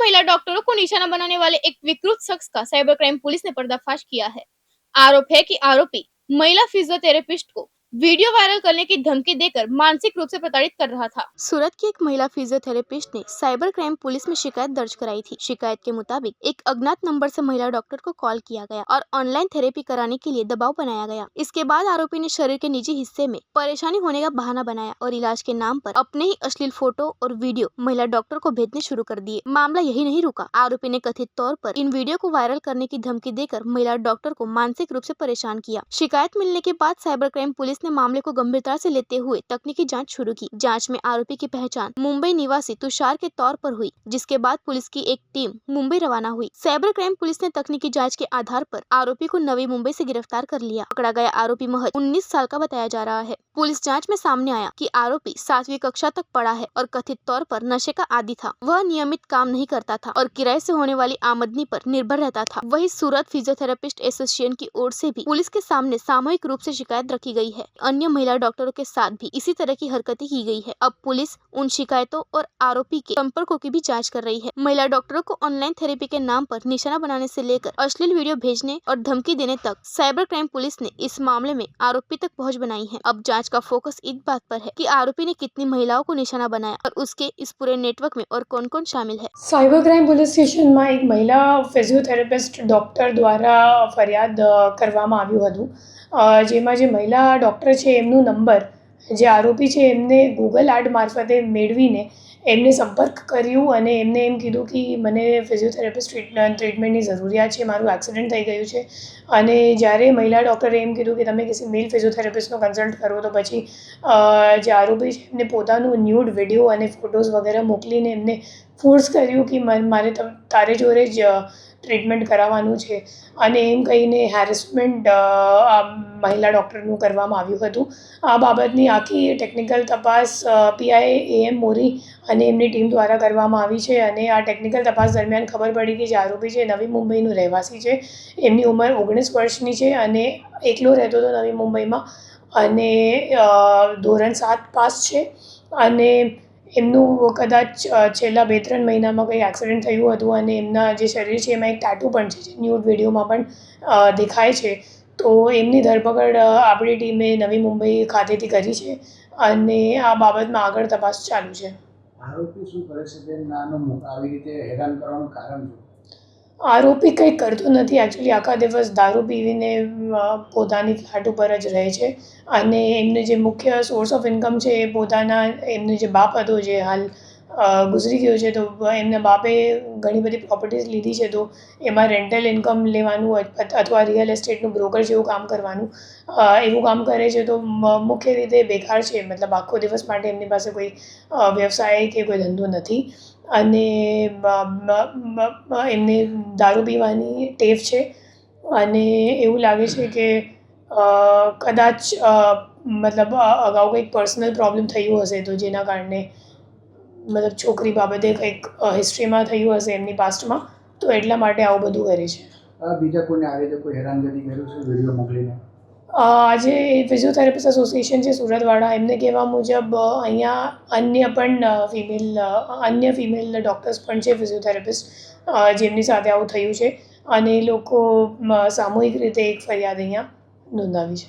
महिला डॉक्टरों को निशाना बनाने वाले एक विकृत शख्स का साइबर क्राइम पुलिस ने पर्दाफाश किया है। आरोप है कि आरोपी महिला फिजियोथेरेपिस्ट को वीडियो वायरल करने की धमकी देकर मानसिक रूप से प्रताड़ित कर रहा था। सूरत की एक महिला फिजियोथेरेपिस्ट ने साइबर क्राइम पुलिस में शिकायत दर्ज कराई थी। शिकायत के मुताबिक एक अज्ञात नंबर से महिला डॉक्टर को कॉल किया गया और ऑनलाइन थेरेपी कराने के लिए दबाव बनाया गया। इसके बाद आरोपी ने शरीर के निजी हिस्से में परेशानी होने का बहाना बनाया और इलाज के नाम पर अपने ही अश्लील फोटो और वीडियो महिला डॉक्टर को भेजने शुरू कर दिए। मामला यही नहीं रुका, आरोपी ने कथित तौर पर इन वीडियो को वायरल करने की धमकी देकर महिला डॉक्टर को मानसिक रूप से परेशान किया। शिकायत मिलने के बाद साइबर क्राइम पुलिस ने मामले को गंभीरता से लेते हुए तकनीकी जांच शुरू की। जांच में आरोपी की पहचान मुंबई निवासी तुषार के तौर पर हुई, जिसके बाद पुलिस की एक टीम मुंबई रवाना हुई। साइबर क्राइम पुलिस ने तकनीकी जांच के आधार पर आरोपी को नवी मुंबई से गिरफ्तार कर लिया। पकड़ा गया आरोपी महज 19 साल का बताया जा रहा है। पुलिस जांच में सामने आया कि आरोपी 7वीं कक्षा तक पढ़ा है और कथित तौर पर नशे का आदी था। वह नियमित काम नहीं करता था और किराए से होने वाली आमदनी पर निर्भर रहता था। वहीं सूरत फिजियोथेरेपिस्ट एसोसिएशन की ओर से भी पुलिस के सामने सामूहिक रूप से शिकायत रखी गई है। अन्य महिला डॉक्टरों के साथ भी इसी तरह की हरकतें की गई है। अब पुलिस उन शिकायतों और आरोपी के संपर्कों की भी जांच कर रही है। महिला डॉक्टरों को ऑनलाइन थेरेपी के नाम पर निशाना बनाने से लेकर अश्लील वीडियो भेजने और धमकी देने तक साइबर क्राइम पुलिस ने इस मामले में आरोपी तक पहुंच बनाई है। अब जांच का फोकस इस बात पर है कि आरोपी ने कितनी महिलाओं को निशाना बनाया और उसके इस पूरे नेटवर्क में और कौन कौन शामिल है। साइबर क्राइम પોલીસ સ્ટેશનમાં એક મહિલા ફિઝિયોથેરાપિસ્ટ ડૉક્ટર દ્વારા ફરિયાદ કરવામાં આવ્યું હતું, જેમાં જે મહિલા ડૉક્ટર છે એમનું નંબર જે આરોપી છે એમને ગૂગલ આડ મારફતે મેળવીને એમને સંપર્ક કર્યું અને એમને એમ કીધું કે મને ફિઝિયોથેરાપિસ્ટ ટ્રીટમેન્ટની જરૂરિયાત છે, મારું એક્સિડન્ટ થઈ ગયું છે। અને જ્યારે મહિલા ડૉક્ટરે એમ કીધું કે તમે કિસી મેલ ફિઝિયોથેરાપિસ્ટનો કન્સલ્ટ કરો, તો પછી જે આરોપી છે એમને પોતાનું ન્યૂડ વિડીયો અને ફોટોઝ વગેરે મોકલીને એમને ફોર્સ કર્યું કે મારે તારે જોડે જ ટ્રીટમેન્ટ કરાવવાનું છે અને એમ કહીને હેરેસમેન્ટ મહિલા ડૉક્ટરનું કરવામાં આવ્યું હતું। આ બાબતની આખી ટેકનિકલ તપાસ પીઆઈ AM મોરી અને એમની ટીમ દ્વારા કરવામાં આવી છે અને આ ટેકનિકલ તપાસ દરમિયાન ખબર પડી કે જે આરોપી છે નવી મુંબઈનો રહેવાસી છે, એમની ઉંમર 19 વર્ષની છે અને એકલો રહેતો હતો નવી મુંબઈમાં અને ધોરણ 7 પાસ છે અને એમનું કદાચ છેલ્લા 2-3 મહિનામાં કંઈ એક્સિડન્ટ થયું હતું અને એમના જે શરીર છે એમાં એક ટાટુ પણ છે, જે ન્યૂડ વિડીયોમાં પણ દેખાય છે। તો એમની ધરપકડ આપણી ટીમે નવી મુંબઈ ખાતેથી કરી છે અને આ બાબતમાં આગળ તપાસ ચાલુ છે। આરોપી શું કરે છે કે નાનો આવી રીતે હેરાન કરવાનું કારણ શું? આરોપી કંઈ કરતો નથી, એકચ્યુઅલી આખા દિવસ દારૂ પીવીને પોતાની ફ્લેટ ઉપર જ રહે છે અને એમને જે મુખ્ય સોર્સ ઓફ ઇન્કમ છે એ પોતાના એમને જે બાપ હતો જે હાલ ગુજરી ગયો છે, તો એમના બાપે ઘણી બધી પ્રોપર્ટીઝ લીધી છે, તો એમાં રેન્ટલ ઇન્કમ લેવાનું અથવા રિયલ એસ્ટેટનું બ્રોકર જેવું કામ કરવાનું એવું કામ કરે છે। તો મુખ્ય રીતે બેકાર છે, મતલબ આખો દિવસ માટે એમની પાસે કોઈ વ્યવસાય કે કોઈ ધંધો નથી અને એમને દારૂ પીવાની ટેવ છે અને એવું લાગે છે કે કદાચ મતલબ અગાઉ કંઈક પર્સનલ પ્રોબ્લેમ થયું હશે, તો જેના કારણે મતલબ છોકરી બાબતે કંઈક હિસ્ટ્રીમાં થયું હશે એમની પાસ્ટમાં, તો એટલા માટે આવું બધું કરે છે। બીજા કોઈને આવી રીતે કોઈ હેરાનગતિ કર્યું છે વિડીયો મોકલીને? આજે ફિઝિયોથેરાપિસ્ટ એસોસિએશન છે સુરતવાળા, એમને કહેવા મુજબ અહીંયા અન્ય ફિમેલ ડૉક્ટર્સ પણ છે ફિઝિયોથેરાપિસ્ટ, જેમની સાથે આવું થયું છે અને એ લોકો સામૂહિક રીતે એક ફરિયાદ અહીંયા નોંધાવી છે।